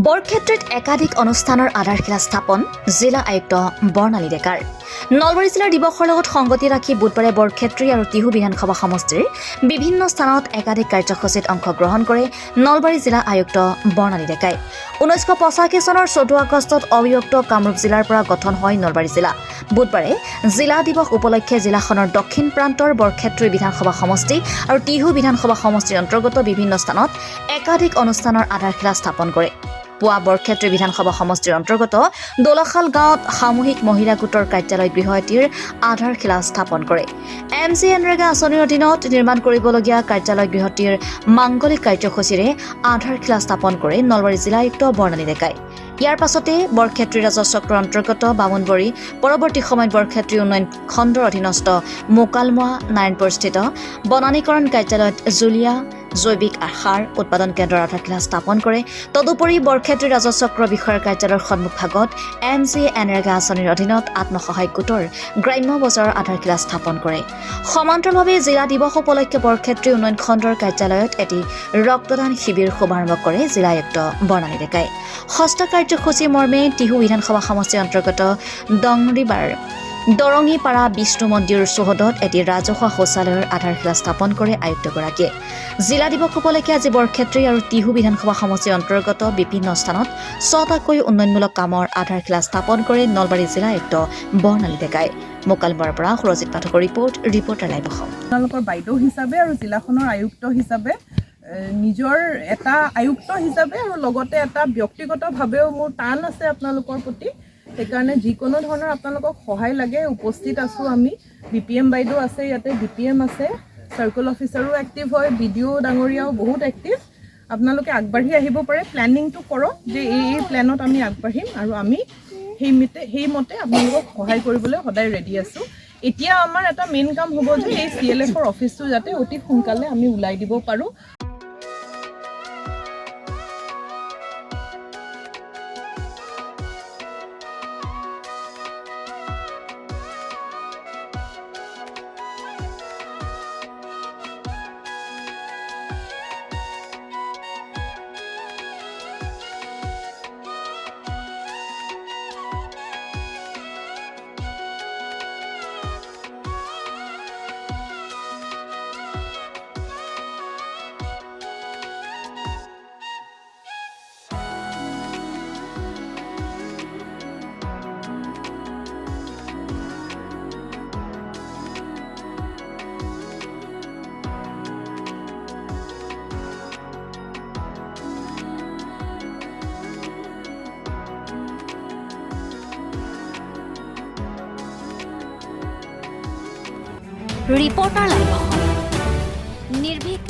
বৰক্ষেত্ৰত একাধিক অনুষ্ঠানৰ আধাৰশিলা স্থাপন জিলা আয়ুক্ত বৰ্ণালী ডেকাৰ নলবাৰী জিলাৰ দিৱসৰ লগত সংগতি ৰাখি বুধবাৰে বৰক্ষেত্ৰী আৰু টিহু বিধানসভা সমষ্টিৰ বিভিন্ন স্থানত একাধিক কাৰ্যসূচীত অংশগ্ৰহণ কৰে নলবাৰী জিলা আয়ুক্ত বৰ্ণালী ডেকাই 1985 চনৰ 14 আগষ্টত অবিভক্ত কামৰূপ জিলাৰ পৰা গঠন হয় নলবাৰী জিলা বুধবাৰে জিলা দিৱস উপলক্ষে জিলাখনৰ দক্ষিণ প্ৰান্তৰ বৰক্ষেত্ৰী বিধানসভা সমষ্টি আৰু টিহু বিধানসভা সমষ্টিৰ অন্তৰ্গত বিভিন্ন স্থানত একাধিক অনুষ্ঠানৰ আধাৰশিলা স্থাপন কৰে পুৱা বৰক্ষেত্ৰী বিধানসভা সমষ্টিৰ অন্তৰ্গত দোলাখাল গাঁৱত সামূহিক মহিলা গোটৰ কাৰ্যালয় গৃহ এটিৰ আধাৰশিলা স্থাপন কৰে এমজিএনৰেগা আঁচনিৰ অধীনত নিৰ্মাণ কৰিবলগীয়া কাৰ্যালয় গৃহটিৰ মাংগলিক কাৰ্যসূচীৰে আধাৰশিলা স্থাপন কৰে নলবাৰী জিলা আয়ুক্ত বৰ্ণালী ডেকাই ইয়াৰ পাছতে বৰক্ষেত্ৰী ৰাজচক্ৰৰ অন্তৰ্গত বামুণবৰী পৰৱৰ্তী সময়ত বৰক্ষেত্ৰী উন্নয়ন খণ্ডৰ অধীনস্থ মোকালমোৱা নাৰায়ণপুৰস্থিত বনানীকৰণ কাৰ্যালয়ত জুলীয়া জৈৱিক সাৰ উৎপাদন কেন্দ্ৰৰ আধাৰশিলা স্থাপন কৰে তদুপৰি বৰক্ষেত্ৰী ৰাজচক্ৰ বিষয়াৰ কাৰ্যালয়ৰ সন্মুখভাগত এমজিএনৰেগা আঁচনিৰ অধীনত আত্মসহায়ক গোটৰ গ্ৰাম্য বজাৰৰ আধাৰশিলা স্থাপন কৰে সমান্তৰালভাৱে জিলা দিৱস উপলক্ষে বৰক্ষেত্ৰী উন্নয়ন খণ্ডৰ কাৰ্যালয়ত এটি ৰক্তদান শিবিৰ শুভাৰম্ভ কৰে জিলা আয়ুক্ত বৰ্ণালী ডেকাই ষষ্ঠ কাৰ্যসূচী মৰ্মে টিহু বিধানসভা সমষ্টিৰ অন্তৰ্গত দৰঙীপাৰা বিষ্ণু মন্দিৰৰ চৌহদত এটি ৰাজহুৱা শৌচালয়ৰ আধাৰশিলা স্থাপন কৰে আয়ুক্তগৰাকীয়ে জিলা দিৱস উপলক্ষে আজি বৰক্ষেত্ৰী আৰু টিহু বিধানসভা সমষ্টিৰ অন্তৰ্গত বিভিন্ন স্থানত 6টাকৈ উন্নয়নমূলক কামৰ আধাৰশিলা স্থাপন কৰে নলবাৰী জিলা আয়ুক্ত বৰ্ণালী ডেকাই মোকালমোৱাৰ পৰা সুৰজিত পাঠকৰ ৰিপৰ্টাৰ লাইভ অসম আপোনালোকৰ বাইদেউ হিচাপে আৰু জিলাখনৰ আয়ুক্ত হিচাপে নিজৰ এটা আয়ুক্ত হিচাপে আৰু লগতে এটা ব্যক্তিগতভাৱেও মোৰ টান আছে আপোনালোকৰ প্ৰতি সেইকাৰণে যিকোনো ধৰণৰ আপোনালোকক সহায় লাগে উপস্থিত আছোঁ আমি বিপিএম বাইদেউ আছে ইয়াতে ডিপিএম আছে চাৰ্কল অফিচাৰো এক্টিভ হয় বিডিঅ' ডাঙৰীয়াও বহুত এক্টিভ আপোনালোকে আগবাঢ়ি আহিব পাৰে প্লেনিংটো কৰক যে এই প্লেনত আমি আগবাঢ়িম আৰু আমি সেইমতে আপোনালোকক সহায় কৰিবলৈ সদায় ৰেডি আছোঁ এতিয়া আমাৰ এটা মেইন কাম হ'ব যে এই CLFৰ অফিচটো যাতে অতি সোনকালে আমি ওলাই দিব পাৰোঁ ৰিপৰ্টাৰ লাইভ অসম নিৰ্ভীক